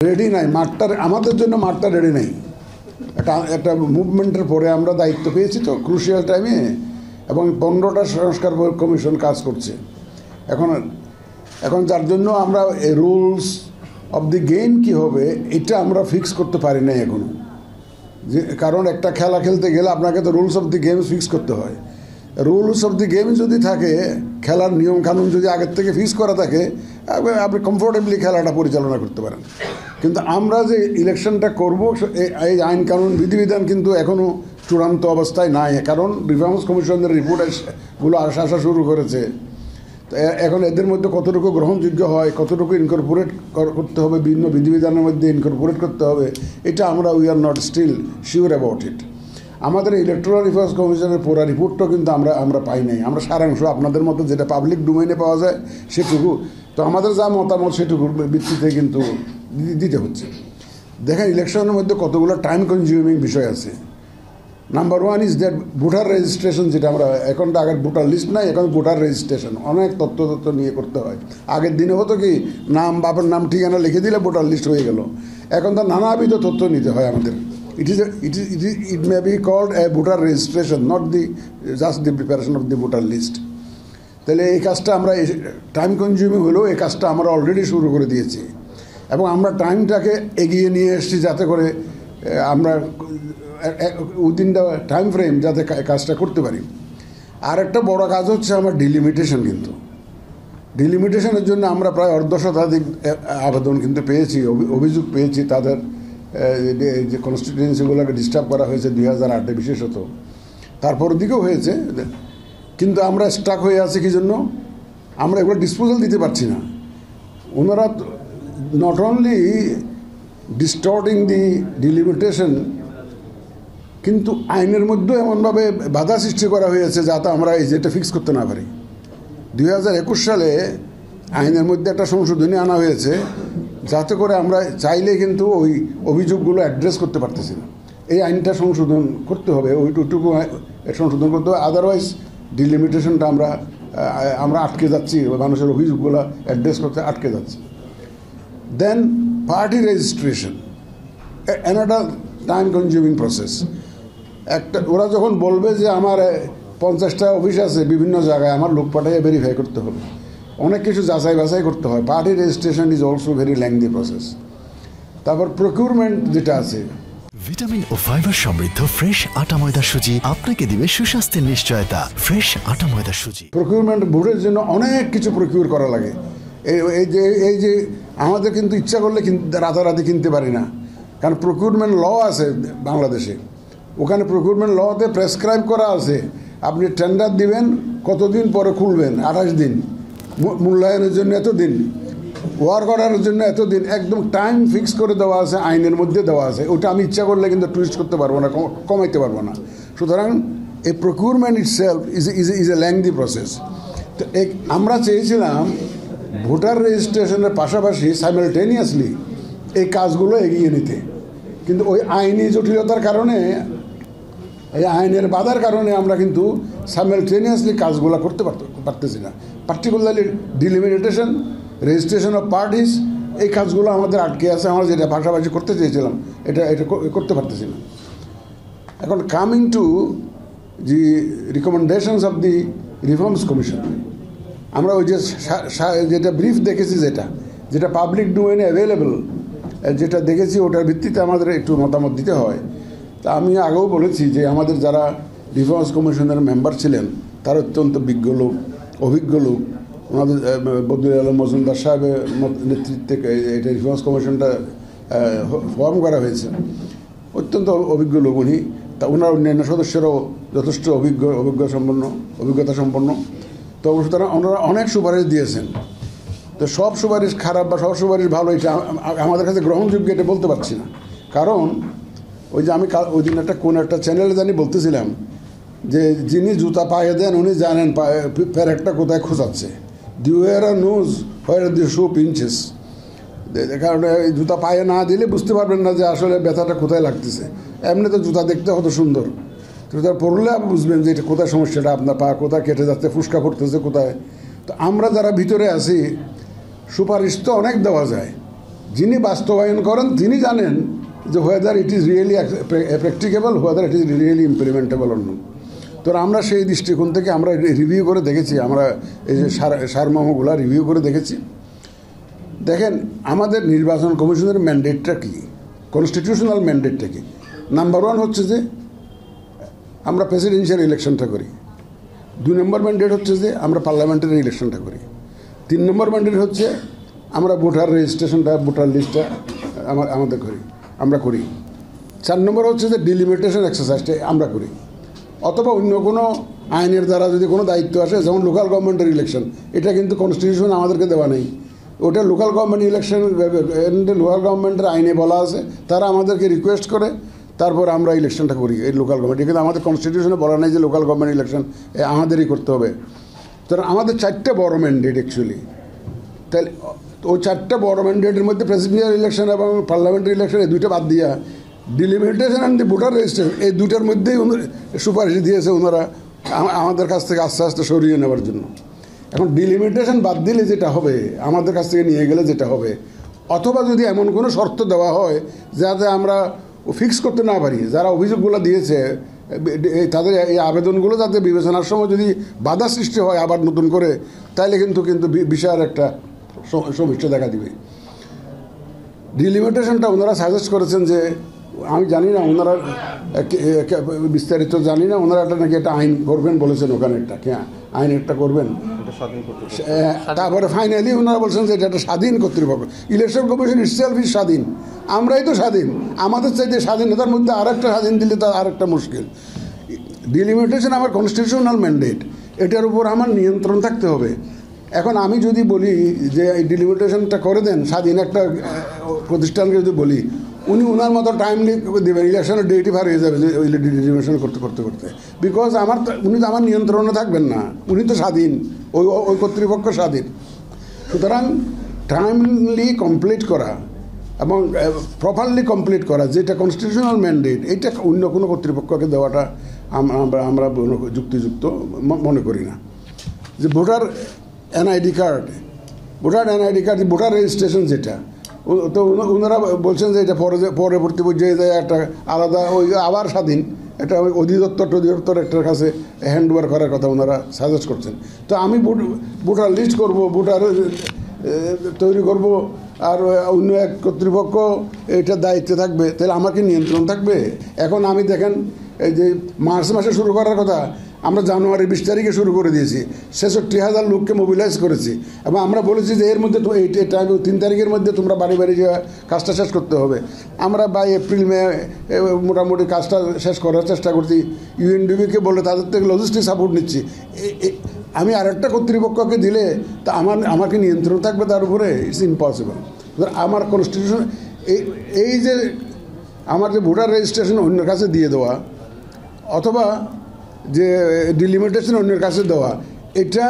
Ready নাই, মাঠটা আমাদের জন্য মাঠটা রেডি নাই। একটা মুভমেন্টের পরে আমরা দায়িত্ব পেয়েছি তো ক্রুশিয়াল টাইমে, এবং 15টা সংস্কার কমিশন কাজ করছে এখন যার জন্য আমরা রুলস অফ দি গেম কি হবে এটা আমরা ফিক্স করতে পারি না এখনো। যে কারণ একটা খেলা খেলতে গেলে আপনাকে তো rules of the game fix করতে হয়। রুলস অফ দি গেম যদি থাকে, খেলার নিয়ম কানুন যদি আগের থেকে ফিক্স করা থাকে, আপনি কমফোর্টেবলি খেলাটা পরিচালনা করতে পারেন। কিন্তু আমরা যে ইলেকশনটা করব এই আইন কানুন বিধিবিধান কিন্তু এখনও চূড়ান্ত অবস্থায় নাই, কারণ রিফর্মস কমিশনের রিপোর্টগুলো আসা শুরু করেছে। তো এখন এদের মধ্যে কতটুকু গ্রহণযোগ্য হয়, কতটুকু ইনকর্পোরেট করতে হবে, বিভিন্ন বিধিবিধানের মধ্যে ইনকর্পোরেট করতে হবে, এটা আমরা we are not still sure about it. আমাদের ইলেকট্রাল রিফর্মস কমিশনের পুরো রিপোর্টটাও কিন্তু আমরা পাই নাই। আমরা সারাংশ আপনাদের মতো যেটা পাবলিক ডোমেইনে পাওয়া যায় সেটুকু, তো আমাদের যা মতামত সেটুকুর ভিত্তিতে কিন্তু দিতে হচ্ছে। দেখেন ইলেকশনের মধ্যে কতগুলো টাইম কনজিউমিং বিষয় আছে। Number 1 is that voter registration, যেটা আমরা এখন তো আগের ভোটার লিস্ট নাই, এখন ভোটার রেজিস্ট্রেশন অনেক তথ্য নিয়ে করতে হয়। আগের দিনে হতো কি নাম, বাবার নাম, ঠিকানা লিখে দিলে ভোটার লিস্ট হয়ে গেল। এখন তো নানাবিধ তথ্য নিতে হয় আমাদের। It may be called a voter registration, not just the preparation of the voter list. তাহলে এই কাজটা আমরা টাইম কনজিউমিং হলেও এই কাজটা আমরা অলরেডি শুরু করে দিয়েছি, এবং আমরা টাইমটাকে এগিয়ে নিয়ে এসেছি যাতে করে আমরা উইদিন দ্য টাইম ফ্রেম যাতে কাজটা করতে পারি। আর একটা বড় কাজ হচ্ছে আমার ডিলিমিটেশন। কিন্তু ডিলিমিটেশনের জন্য আমরা প্রায় 1.5 শতাধিক আবেদন কিন্তু পেয়েছি, অভিযোগ পেয়েছি। তাদের যে কনস্টিটিউয়েন্সিগুলোকে ডিস্টার্ব করা হয়েছে 2008-এ বিশেষত, তারপর দিকেও হয়েছে। কিন্তু আমরা স্টাক হয়ে আছি কি জন্য? আমরা এগুলো ডিসপোজাল দিতে পারছি না। ওনারা নট অনলি ডিস্টর্টিং দি ডিলিমিটেশন, কিন্তু আইনের মধ্যেও এমনভাবে বাধা সৃষ্টি করা হয়েছে যাতে আমরা এই যেটা ফিক্স করতে না পারি। 2021 সালে আইনের মধ্যে একটা সংশোধনী আনা হয়েছে যাতে করে আমরা চাইলে কিন্তু ওই অভিযোগগুলো অ্যাড্রেস করতে পারতেছি না। এই আইনটা সংশোধন করতে হবে, ওইটুকু সংশোধন করতে হবে, আদারওয়াইজ ডিলিমিটেশনটা আমরা আটকে যাচ্ছি, মানুষের অভিযোগগুলো অ্যাড্রেস করতে আটকে যাচ্ছি। Then party registration, another time consuming process. ওরা যখন বলবে যে আমার 50টা অফিস আছে বিভিন্ন জায়গায়, আমার লোক পাঠাইয়ে ভেরিফাই করতে হবে, অনেক কিছু যাচাই বাছাই করতে হয়। Party registration is also very lengthy process. তারপর প্রকিউরমেন্ট যেটা আছে, ভিটামিন ও ফাইবার সমৃদ্ধ ফ্রেশ আটা ময়দা সুজি আপনাকে দিবে সুস্বাস্থ্যের নিশ্চয়তা। ফ্রেশ আটা ময়দা সুজি। প্রকিউরমেন্ট ভোটের জন্য অনেক কিছু প্রকিউর করা লাগে। এই যে আমাদের কিন্তু ইচ্ছা করলে রাতারাতি কিনতে পারি না, কারণ প্রকিউরমেন্ট ল আছে বাংলাদেশে। ওখানে প্রকিউরমেন্ট লতে প্রেসক্রাইব করা আছে, আপনি টেন্ডার দিবেন, কতদিন পরে খুলবেন, 28 দিন, মূল্যায়নের জন্য এতদিন, ওয়ার্ক অর্ডারের জন্য এতদিন, একদম টাইম ফিক্স করে দেওয়া আছে, আইনের মধ্যে দেওয়া আছে। ওটা আমি ইচ্ছা করলে কিন্তু টুইস্ট করতে পারবো না, কমাইতে পারবো না। সুতরাং এই procurement itself is a lengthy process. তো আমরা চেয়েছিলাম ভোটার রেজিস্ট্রেশনের পাশাপাশি সাইমালটেনিয়াসলি এই কাজগুলো এগিয়ে নিতে, কিন্তু ওই আইনি জটিলতার কারণে, এই আইনের বাধার কারণে আমরা কিন্তু সাইমালটেনিয়াসলি কাজগুলো করতে পারতেছি না। Particularly delimitation, registration of parties, এই কাজগুলো আমাদের আটকে আছে। আমরা যেটা পাশাপাশি করতে চেয়েছিলাম এটা করতে পারতেছি না। এখন coming to the recommendations of the reforms commission, আমরা ওই যেটা ব্রিফ দেখেছি, যেটা পাবলিক ডোমেইনে অ্যাভেলেবল, যেটা দেখেছি ওটার ভিত্তিতে আমাদের একটু মতামত দিতে হয়। তা আমি আগেও বলেছি যে আমাদের যারা রিফর্মস কমিশনের মেম্বার ছিলেন তারা অত্যন্ত বিজ্ঞ লোক, অভিজ্ঞ লোক। ওনাদের বদরুল আলম মজুমদার সাহেবের নেতৃত্বে এটা রিফর্মস কমিশনটা ফর্ম করা হয়েছে, অত্যন্ত অভিজ্ঞ লোক উনি। তা ওনার অন্যান্য সদস্যরাও যথেষ্ট অভিজ্ঞতা সম্পন্ন। তো সুতরাং ওনারা অনেক সুপারিশ দিয়েছেন। তো সব সুপারিশ খারাপ বা সব সুপারিশ ভালো এটা আমাদের কাছে গ্রহণযোগ্য এটা বলতে পারছি না। কারণ ওই যে আমি ওই দিন কোন একটা চ্যানেলে বলতেছিলাম যে যিনি জুতা পায়ে দেন উনি জানেন প্যারেকটা কোথায় খোঁচাচ্ছে। দি ওয়ারার নোজ হোয়ার দি শু পিঞ্চেস। কারণ জুতা পায়ে না দিলে বুঝতে পারবেন না যে আসলে ব্যথাটা কোথায় লাগতেছে। এমনি তো জুতা দেখতে কত সুন্দর, জুতা পরলে আপনি বুঝবেন যে এটা কোথায় সমস্যাটা, আপনার পা কোথায় কেটে যাচ্ছে, ফুসকা করতেছে কোথায়। তো আমরা যারা ভিতরে আছি সুপারিশ তো অনেক দেওয়া যায়, যিনি বাস্তবায়ন করেন তিনি জানেন যে whether it is really practicable, whether it is really implementable অন্য। তো আমরা সেই দৃষ্টিকোণ থেকে আমরা রিভিউ করে দেখেছি, আমরা এই যে সারমর্মগুলো রিভিউ করে দেখেছি। দেখেন আমাদের নির্বাচন কমিশনের ম্যান্ডেটটা কী, কনস্টিটিউশনাল ম্যান্ডেটটা কী। নাম্বার ওয়ান হচ্ছে যে আমরা প্রেসিডেন্সিয়াল ইলেকশনটা করি। 2 নম্বর ম্যান্ডেট হচ্ছে যে আমরা পার্লামেন্টারি ইলেকশনটা করি। 3 নম্বর ম্যান্ডেট হচ্ছে আমরা ভোটার রেজিস্ট্রেশনটা, ভোটার লিস্টটা আমরা করি। 4 নম্বর হচ্ছে যে ডিলিমিটেশন এক্সারসাইজটা আমরা করি। অথবা অন্য কোনো আইনের দ্বারা যদি কোনো দায়িত্ব আসে, যেমন লোকাল গভর্নমেন্টের ইলেকশন, এটা কিন্তু কনস্টিটিউশন আমাদেরকে দেওয়া নেই। ওটা লোকাল গভর্নমেন্ট ইলেকশন, লোকাল গভর্নমেন্টের আইনে বলা আছে, তারা আমাদেরকে রিকোয়েস্ট করে, তারপর আমরা ইলেকশনটা করি এই লোকাল গভর্নমেন্ট। কিন্তু আমাদের কনস্টিটিউশনে বলা নেই যে লোকাল গভর্নমেন্ট ইলেকশন আমাদেরই করতে হবে। তো আমাদের 4টে বড় ম্যান্ডেট অ্যাকচুয়ালি। তাহলে ওই 4টে বড় ম্যান্ডেটের মধ্যে প্রেসিডেন্সিয়াল ইলেকশন এবং পার্লামেন্টারি ইলেকশন এই 2টা বাদ দিয়া delimitation and the voter registration এই 2টার মধ্যেই সুপারিশ দিয়েছে ওনারা আমাদের কাছ থেকে আস্তে আস্তে সরিয়ে নেওয়ার জন্য। এখন ডিলিমিটেশন বাদ দিলে যেটা হবে, আমাদের কাছ থেকে নিয়ে গেলে যেটা হবে, অথবা যদি এমন কোনো শর্ত দেওয়া হয় যাতে আমরা ফিক্স করতে না পারি, যারা অভিযোগগুলো দিয়েছে তাদের এই আবেদনগুলো যাতে বিবেচনার সময় যদি বাধা সৃষ্টি হয় আবার নতুন করে, তাহলে কিন্তু বিশাল একটা সমস্যা দেখা দিবে। ডিলিমিটেশনটা ওনারা সাজেস্ট করেছেন যে, আমি জানি না ওনারা বিস্তারিত জানি না, ওনারা একটা নাকি একটা আইন করবেন বলেছেন, ওখানে একটা আইন একটা করবেন। তারপরে ফাইনালি ওনারা বলছেন যে এটা একটা স্বাধীন কর্তৃপক্ষ। ইলেকশন কমিশন ইটসেলফ ইজ স্বাধীন, আমরাই তো স্বাধীন। আমাদের চাইতে স্বাধীনতার মধ্যে আরেকটা স্বাধীন দিলে তার আরেকটা মুশকিল। ডিলিমিটেশন আমার কনস্টিটিউশনাল ম্যান্ডেট, এটার উপর আমার নিয়ন্ত্রণ থাকতে হবে। এখন আমি যদি বলি যে এই ডিলিমিটেশনটা করে দেন, স্বাধীন একটা প্রতিষ্ঠানকে যদি বলি, উনি ওনার মতো টাইমলি দেবেন, ইলেকশনের ডেটই পার হয়ে যাবে ডিলিমিটেশন করতে করতে করতে, বিকজ উনি তো আমার নিয়ন্ত্রণে থাকবেন না, উনি তো স্বাধীন, ওই কর্তৃপক্ষ স্বাধীন। সুতরাং টাইমলি কমপ্লিট করা এবং প্রপারলি কমপ্লিট করা যেটা কনস্টিটিউশনাল ম্যান্ডেট, এটা অন্য কোনো কর্তৃপক্ষকে দেওয়াটা আমরা যুক্তিযুক্ত মনে করি না। যে voter NID card, voter registration যেটা, তো ওনারা বলছেন যে এটা পরবর্তী পর্যায়ে যায় একটা আলাদা ওই আবার স্বাধীন একটা অধিদপ্তর একটার কাছে হ্যান্ড ওভার করার কথা ওনারা সাজেস্ট করছেন। তো আমি ভোটার লিস্ট করব, ভোটার তৈরি করব, আর অন্য এক কর্তৃপক্ষ এটার দায়িত্বে থাকবে, তাহলে আমাকে নিয়ন্ত্রণ থাকবে। এখন আমি দেখেন এই যে মার্চ মাসে শুরু করার কথা, আমরা জানুয়ারি 20 তারিখে শুরু করে দিয়েছি, 66,000 লোককে মোবিলাইজ করেছি এবং আমরা বলেছি যে এর মধ্যে 3 তারিখের মধ্যে তোমরা বাড়ি বাড়ি যে কাজটা শেষ করতে হবে। আমরা বাই এপ্রিল মে মোটামুটি কাজটা শেষ করার চেষ্টা করছি। ইউএনডিবিকে বলে তাদের থেকে লজিস্টিক সাপোর্ট নিচ্ছি। আমি আরেকটা কর্তৃপক্ষকে দিলে তা আমাকে নিয়ন্ত্রণ থাকবে তার উপরে? It's impossible. আমার কনস্টিটিউশন এই যে আমার যে ভোটার রেজিস্ট্রেশন অন্যের কাছে দিয়ে দেওয়া অথবা যে ডিলিমিটেশন অন্যের কাছে দেওয়া, এটা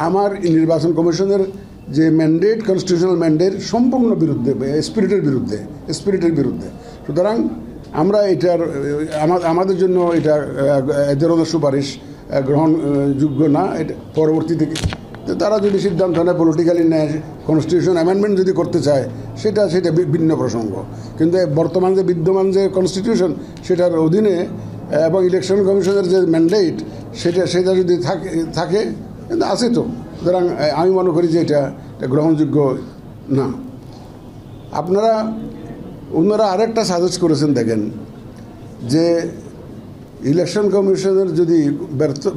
আমার নির্বাচন কমিশনের যে ম্যান্ডেট, কনস্টিটিউশনাল ম্যান্ডেট সম্পূর্ণ বিরুদ্ধে, স্পিরিটের বিরুদ্ধে। সুতরাং আমরা এটার আমাদের জন্য এটা এ ধরনের সুপারিশ গ্রহণযোগ্য না। এটা পরবর্তীতে তারা যদি সিদ্ধান্ত নেয় পলিটিক্যালি নেয়, কনস্টিটিউশন অ্যামেন্ডমেন্ট যদি করতে চায়, সেটা ভিন্ন প্রসঙ্গ। কিন্তু বর্তমান যে বিদ্যমান যে কনস্টিটিউশন সেটার অধীনে এবং ইলেকশন কমিশনের যে ম্যান্ডেট সেটা যদি থাকে আছে তো, সুতরাং আমি মনে করি যে এটা গ্রহণযোগ্য না। ওনারা আরেকটা সাজেস্ট করেছেন, দেখেন যে ইলেকশন কমিশনের যদি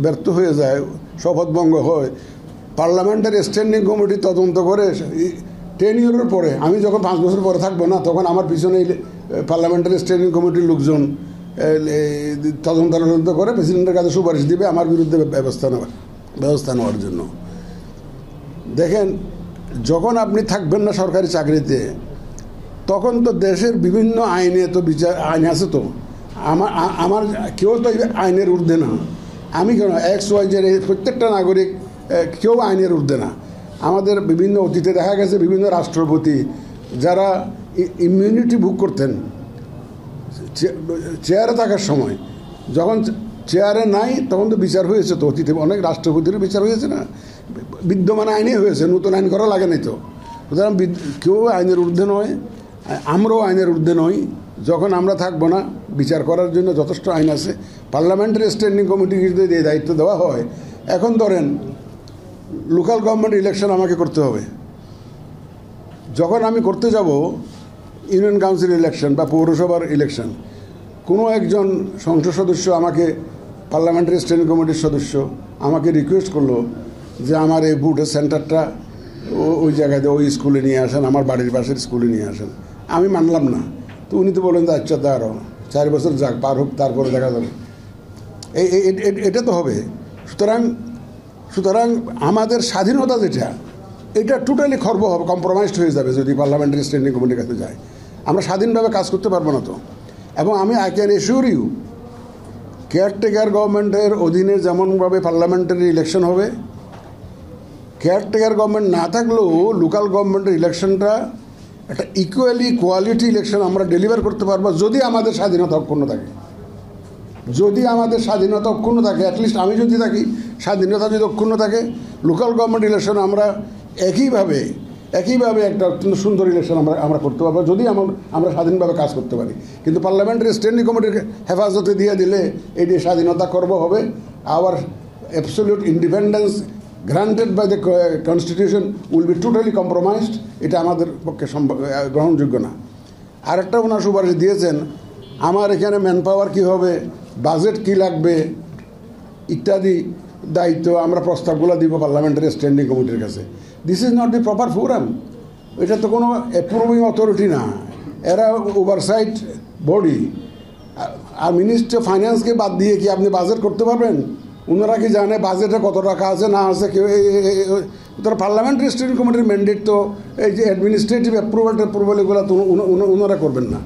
ব্যর্থ হয়ে যায়, শপথভঙ্গ হয়, পার্লামেন্টারি স্ট্যান্ডিং কমিটি তদন্ত করে 10 ইয়ারের পরে, আমি যখন 5 বছর পরে থাকবো না, তখন আমার পিছনে পার্লামেন্টারি স্ট্যান্ডিং কমিটির লোকজন তদন্ত করে প্রেসিডেন্টের কাছে সুপারিশ দিবে আমার বিরুদ্ধে ব্যবস্থা নেওয়ার জন্য। দেখেন, যখন আপনি থাকবেন না সরকারি চাকরিতে, তখন তো দেশের বিভিন্ন আইনে তো আইন আছে। তো আমার কেউ তো আইনের ঊর্ধ্বে না। আমি কেন XYZ প্রত্যেকটা নাগরিক কেউ আইনের ঊর্ধ্বে না। আমাদের বিভিন্ন অতীতে দেখা গেছে বিভিন্ন রাষ্ট্রপতি যারা ইমিউনিটি ভোগ করতেন চেয়ারে থাকার সময়, যখন চেয়ারে নাই তখন তো বিচার হয়েছে। তো অতীতে অনেক রাষ্ট্রপতিরও বিচার হয়েছে না, বিদ্যমান আইনে হয়েছে, নতুন আইন করা লাগে নাই। তো সুতরাং কেউ আইনের ঊর্ধ্বে নয়, আমরাও আইনের ঊর্ধ্বে নই। যখন আমরা থাকবো না, বিচার করার জন্য যথেষ্ট আইন আছে। পার্লামেন্টারি স্ট্যান্ডিং কমিটিকে যদি এই দায়িত্ব দেওয়া হয়, এখন ধরেন লোকাল গভর্নমেন্ট ইলেকশন আমাকে করতে হবে, যখন আমি করতে যাব ইউনিয়ন কাউন্সিল ইলেকশন বা পৌরসভার ইলেকশন, কোনো একজন সংসদ সদস্য আমাকে, পার্লামেন্টারি স্ট্যান্ডিং কমিটির সদস্য আমাকে রিকোয়েস্ট করলো যে আমার এই বুথের সেন্টারটা ওই জায়গাতে ওই স্কুলে নিয়ে আসেন, আমার বাড়ির পাশের স্কুলে নিয়ে আসেন। আমি মানলাম না, তো উনি তো বলেন যে আচ্ছা তারও 4 বছর যাক, পার হোক, তারপরে দেখা যাবে। এটা তো হবে। সুতরাং আমাদের স্বাধীনতা যেটা, এটা টোটালি খর্ব হবে, কম্প্রোমাইজড হয়ে যাবে যদি পার্লামেন্টারি স্ট্যান্ডিং কমিটির কাছে যায়। আমরা স্বাধীনভাবে কাজ করতে পারবো না তো। এবং আমি I can assure you, caretaker গভর্নমেন্টের অধীনে যেমনভাবে পার্লামেন্টারি ইলেকশন হবে, কেয়ারটেকার গভর্নমেন্ট না থাকলেও লোকাল গভর্নমেন্টের ইলেকশনটা একটা ইকুয়ালি কোয়ালিটি ইলেকশন আমরা ডেলিভার করতে পারবো, যদি আমাদের স্বাধীনতা অক্ষুণ্ণ থাকে। যদি আমাদের স্বাধীনতা অক্ষুণ্ণ থাকে, অ্যাটলিস্ট আমি যদি থাকি, স্বাধীনতা যদি অক্ষুণ্ণ থাকে, লোকাল গভর্নমেন্ট ইলেকশন আমরা একইভাবে একটা অত্যন্ত সুন্দর ইলেকশন আমরা করতে পারবো, যদি আমরা স্বাধীনভাবে কাজ করতে পারি। কিন্তু পার্লামেন্টারি স্ট্যান্ডিং কমিটির হেফাজতে দিয়ে দিলে এটি স্বাধীনতা খর্ব হবে। Our absolute independence granted by the constitution will be totally compromised. এটা আমাদের পক্ষে গ্রহণযোগ্য না। আরেকটা ওনার সুপারিশ দিয়েছেন, আমার এখানে ম্যান পাওয়ার কী হবে, বাজেট কী লাগবে ইত্যাদি দায়িত্ব আমরা প্রস্তাবগুলো দিব পার্লামেন্টারি স্ট্যান্ডিং কমিটির কাছে। This is not the proper forum. এটা তো কোনো অ্যাপ্রুভিং অথরিটি না, এরা ওভারসাইট বডি। আর মিনিস্টার ফাইন্যান্সকে বাদ দিয়ে কি আপনি বাজেট করতে পারবেন? ওনারা কি জানে বাজেটে কত টাকা আছে না আছে? কেউ তারা পার্লামেন্টারি স্ট্যান্ডিং কমিটির ম্যান্ডেট তো এই যে অ্যাডমিনিস্ট্রেটিভ অ্যাপ্রুভাল এগুলো তো ওনারা করবেন না।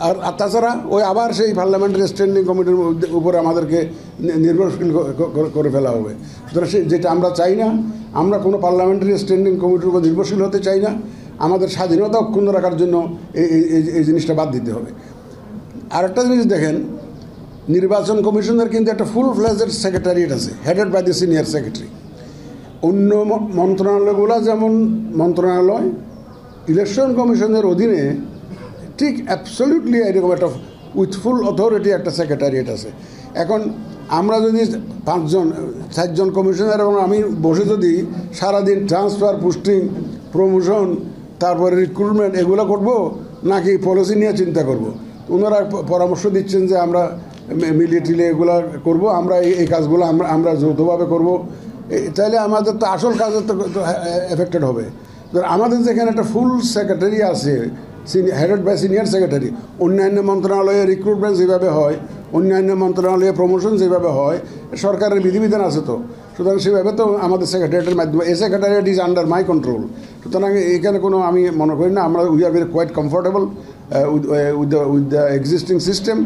আর তাছাড়া ওই আবার সেই পার্লামেন্টারি স্ট্যান্ডিং কমিটির উপরে আমাদেরকে নির্ভরশীল করে ফেলা হবে। সুতরাং যেটা আমরা চাই না, আমরা কোনো পার্লামেন্টারি স্ট্যান্ডিং কমিটির উপর নির্ভরশীল হতে চাই না। আমাদের স্বাধীনতা অক্ষুণ্ণ রাখার জন্য এই জিনিসটা বাদ দিতে হবে। আরেকটা জিনিস দেখেন, নির্বাচন কমিশনের কিন্তু একটা ফুল ফ্লেজেড সেক্রেটারিয়েট আছে, headed by the senior secretary. অন্য মন্ত্রণালয়গুলো যেমন মন্ত্রণালয়, ইলেকশন কমিশনের অধীনে ঠিক অ্যাবসলিউটলি এরকম একটা উইথ ফুল অথরিটি একটা সেক্রেটারিয়েট আছে। এখন আমরা যদি 4জন কমিশনার এবং আমি বসে যদি সারাদিন ট্রান্সফার, পোস্টিং, প্রমোশন, তারপরে রিক্রুটমেন্ট এগুলো করব, নাকি পলিসি নিয়ে চিন্তা করব? ওনারা পরামর্শ দিচ্ছেন যে আমরা মিলিয়ে এগুলো করব, আমরা এই কাজগুলো আমরা যৌথভাবে করব। তাইলে আমাদের তো আসল কাজের তো এফেক্টেড হবে। আমাদের যেখানে একটা ফুল সেক্রেটারি আছে, হেডেড বাই সিনিয়র সেক্রেটারি, অন্যান্য মন্ত্রণালয়ে রিক্রুটমেন্ট যেভাবে হয়, অন্যান্য মন্ত্রণালয়ে প্রমোশন যেভাবে হয়, সরকারের বিধিবিধান আছে তো। সুতরাং সেভাবে তো আমাদের সেক্রেটারিয়েটের মাধ্যমে, এই secretariat is under my control. সুতরাং এখানে কোনো আমি মনে করি না, আমরা we are very quite comfortable with the existing system.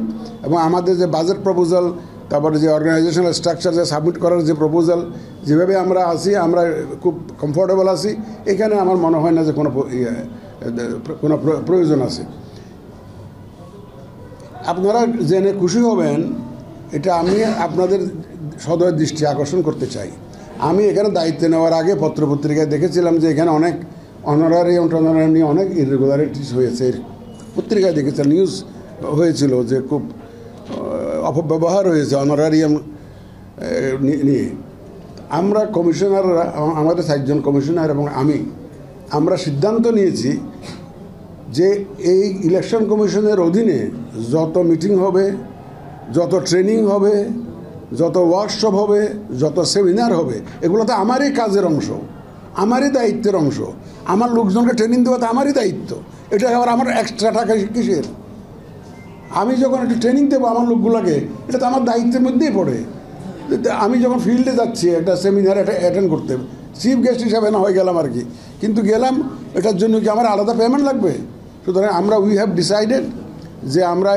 এবং আমাদের যে বাজেট প্রপোজাল, তারপরে যে অর্গানাইজেশনাল স্ট্রাকচার যে সাবমিট করার যে প্রপোজাল, যেভাবে আমরা আছি, আমরা খুব কমফোর্টেবল আছি। এখানে আমার মনে হয় না যে কোনো প্রয়োজন আছে। আপনারা জেনে খুশি হবেন, এটা আমি আপনাদের সদয় দৃষ্টি আকর্ষণ করতে চাই। আমি এখানে দায়িত্ব নেওয়ার আগে পত্রপত্রিকায় দেখেছিলাম যে এখানে অনেক অনারারি নিয়ে অনেক ইরেগুলারিটিস হয়েছে। পত্রিকায় দেখেছিলাম, নিউজ হয়েছিল যে খুব অপব্যবহার হয়েছে অনারারিয়াম নিয়ে। আমরা কমিশনাররা, আমাদের 4জন কমিশনার এবং আমরা সিদ্ধান্ত নিয়েছি যে এই ইলেকশন কমিশনের অধীনে যত মিটিং হবে, যত ট্রেনিং হবে, যত ওয়ার্কশপ হবে, যত সেমিনার হবে, এগুলো তো আমারই কাজের অংশ, আমারই দায়িত্বের অংশ। আমার লোকজনকে ট্রেনিং দেওয়া তো আমারই দায়িত্ব। এটা আবার আমার এক্সট্রা টাকা কিসের? আমি যখন একটু ট্রেনিং দেবো আমার লোকগুলোকে, এটা তো আমার দায়িত্বের মধ্যেই পড়ে। আমি যখন ফিল্ডে যাচ্ছি একটা সেমিনার অ্যাটেন্ড করতে, চিফ গেস্ট হিসাবে না হয়ে গেলাম আর কি, কিন্তু গেলাম, এটার জন্য কি আমার আলাদা পেমেন্ট লাগবে? সুতরাং উই হ্যাভ ডিসাইডেড যে আমরা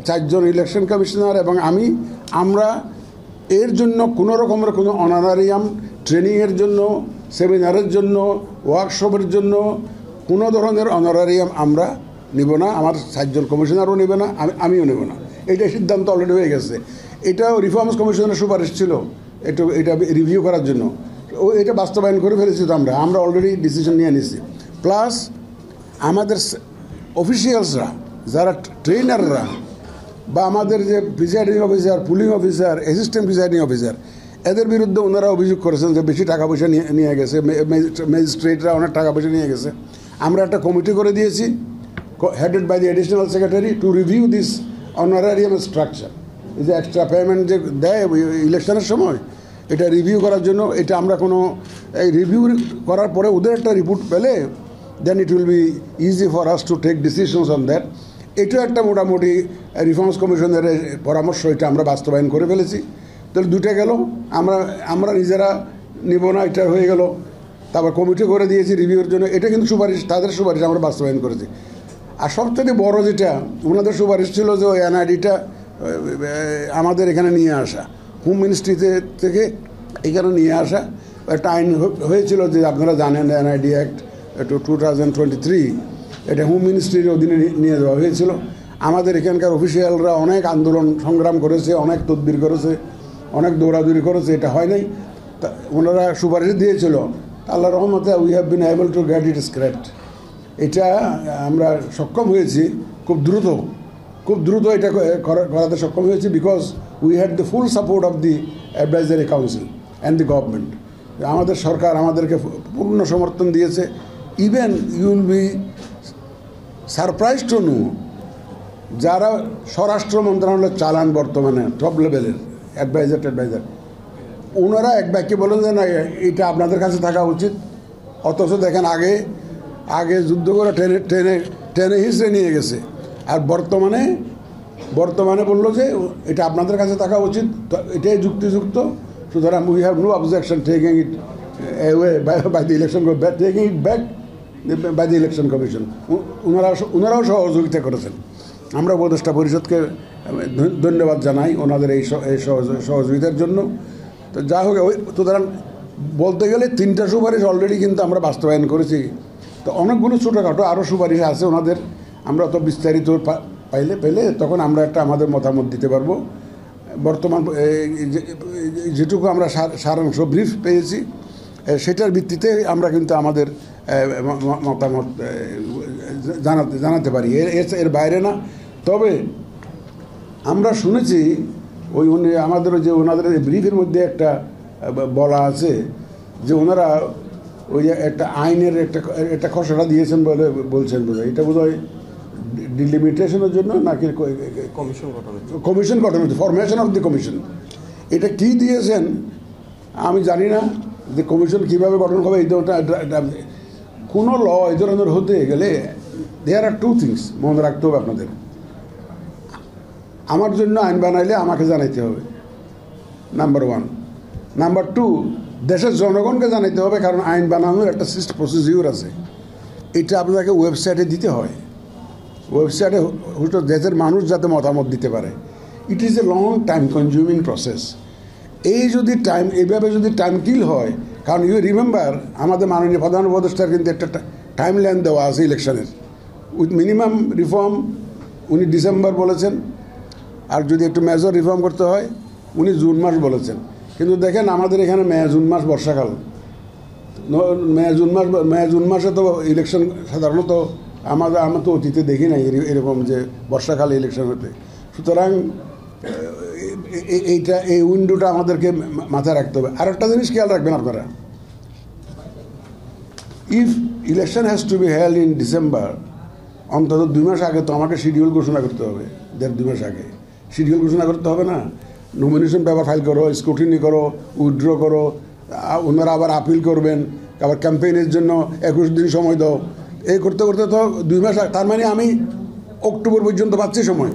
4জন ইলেকশন কমিশনার এবং আমরা এর জন্য কোনো রকমের কোনো অনারারিয়াম, ট্রেনিংয়ের জন্য, সেমিনারের জন্য, ওয়ার্কশপের জন্য কোনো ধরনের অনারারিয়াম আমরা নিব না। আমার 4জন কমিশনারও নেবে না, আমিও নেব না। এইটাই সিদ্ধান্ত অলরেডি হয়ে গেছে। এটাও রিফর্মস কমিশনের সুপারিশ ছিল এটা রিভিউ করার জন্য। এটা বাস্তবায়ন করে ফেলেছি তো আমরা অলরেডি ডিসিশন নিয়ে নিচ্ছি। প্লাস আমাদের অফিসিয়ালসরা যারা ট্রেনাররা বা আমাদের যে presiding officer, pulling officer, assistant presiding officer, এদের বিরুদ্ধে ওনারা অভিযোগ করেছেন যে বেশি টাকা পয়সা নিয়ে গেছে, ম্যাজিস্ট্রেটরা অনেক টাকা পয়সা নিয়ে গেছে। আমরা একটা কমিটি করে দিয়েছি, headed by the additional secretary, to review this honorarium structure. এই যে এক্সট্রা পেমেন্ট যে দেয় ইলেকশনের সময়, এটা রিভিউ করার জন্য। এটা আমরা কোনো এই রিভিউ করার পরে ওদের একটা রিপোর্ট পেলে then it will be easy for us to take decisions on that. এটা একটা মোটামুটি রিফর্মস কমিশনের পরামর্শ, এটা আমরা বাস্তবায়ন করে ফেলেছি। তাহলে দুটো গেল, আমরা নিজেরা নিব না, এটা হয়ে গেল। তারপর কমিটি করে দিয়েছি রিভিউর জন্য, এটা কিন্তু সুপারিশ, তাদের সুপারিশ আমরা বাস্তবায়ন করেছি। আর সবথেকে বড় যেটা ওনাদের সুপারিশ ছিল যে ওই এনআইডিটা আমাদের এখানে নিয়ে আসা, হোম মিনিস্ট্রিতে থেকে এখানে নিয়ে আসা। একটা আইন হয়েছিল যে আপনারা জানেন, এনআইডি অ্যাক্ট 2023, এটা হোম মিনিস্ট্রির অধীনে নিয়ে যাওয়া হয়েছিল। আমাদের এখানকার অফিসিয়ালরা অনেক আন্দোলন সংগ্রাম করেছে, অনেক তদবির করেছে, অনেক দৌড়াদৌড়ি করেছে, এটা হয় নাই। ওনারা সুপারিশ দিয়েছিল, আল্লাহর রহমতে we have been able to get it scrapped. এটা আমরা সক্ষম হয়েছি খুব দ্রুত এটা করাতে সক্ষম হয়েছি, because we had the full support of the advisory council and the government. আমাদের সরকার আমাদেরকে পূর্ণ সমর্থন দিয়েছে। Even you will be surprise to know, যারা স্বরাষ্ট্র মন্ত্রণালয় চালান বর্তমানে টপ লেভেলের অ্যাডভাইজার, ওনারা এক বাক্যে বলেন যে না, এটা আপনাদের কাছে থাকা উচিত। অথচ দেখেন আগে যুদ্ধ করে ট্রেনে হিসড়ে নিয়ে গেছে, আর বর্তমানে বললো যে এটা আপনাদের কাছে থাকা উচিত, এটাই যুক্তিযুক্ত। সুতরাং we have no objection taking it away by the election, taking it back by the election commission. ওনারাও সহযোগিতা করেছেন। আমরা উপদেষ্টা পরিষদকে ধন্যবাদ জানাই ওনাদের এই সহযোগিতার জন্য। তো যা হোক, সুতরাং বলতে গেলে 3টা সুপারিশ অলরেডি কিন্তু আমরা বাস্তবায়ন করেছি। তো অনেকগুলো ছোটোখাটো আরও সুপারিশ আছে ওনাদের, আমরা তো বিস্তারিত পেলে তখন আমরা একটা আমাদের মতামত দিতে পারবো। বর্তমান যেটুকু আমরা সারাংশ ব্রিফ পেয়েছি, সেটার ভিত্তিতে আমরা কিন্তু আমাদের মতামত জানাতে পারি, এর বাইরে না। তবে আমরা শুনেছি আমাদের ওনাদের ব্রিফের মধ্যে একটা বলা আছে যে ওনারা ওই যে একটা আইনের একটা খসড়া দিয়েছেন বলছেন বোধহয়, এটা বোধহয় ডিলিমিটেশনের জন্য নাকি কমিশন গঠনের, ফরমেশন অফ দি কমিশন। এটা কি দিয়েছেন আমি জানি না, যে কমিশন কীভাবে গঠন হবে। এই কোনো ল এই ধরনের হতে গেলে দেয়ার আর 2 থিংস মনে রাখতে হবে আপনাদের। আমার জন্য আইন বানাইলে আমাকে জানাইতে হবে, নাম্বার 1। নাম্বার 2, দেশের জনগণকে জানাইতে হবে, কারণ আইন বানানোর একটা প্রসিডিউর আছে। এটা আপনাকে ওয়েবসাইটে দিতে হয়, ওয়েবসাইটে দেশের মানুষ যাতে মতামত দিতে পারে। It is a long time consuming process. এইভাবে যদি টাইম কিল হয়, কারণ ইউ রিমেম্বার আমাদের মাননীয় প্রধান উপদেষ্টার কিন্তু একটা টাইম লাইন দেওয়া আছে ইলেকশনের, উইথ মিনিমাম রিফর্ম উনি ডিসেম্বর বলেছেন, আর যদি একটু মেজর রিফর্ম করতে হয় উনি জুন মাস বলেছেন। কিন্তু দেখেন আমাদের এখানে জুন মাস বর্ষাকাল, জুন মাসে তো ইলেকশন সাধারণত আমরা তো অতীতে দেখি নাই এরকম যে বর্ষাকালে ইলেকশন হতে। সুতরাং এই উইন্ডোটা আমাদেরকে মাথায় রাখতে হবে। আর একটা জিনিস খেয়াল রাখবেন আপনারা, if election has to be held in December, অন্তত 2 মাস আগে তো আমাকে শিডিউল ঘোষণা করতে হবে। 1.5-2 মাস আগে শিডিউল ঘোষণা করতে হবে না? নমিনেশন পেপার ফাইল করো, স্ক্রুটিনি করো, উইথড্র করো, ওনারা আবার আপিল করবেন, আবার ক্যাম্পেইনের জন্য 21 দিন সময় দাও। এই করতে করতে তো 2 মাস, তার মানে আমি অক্টোবর পর্যন্ত পাচ্ছি সময়।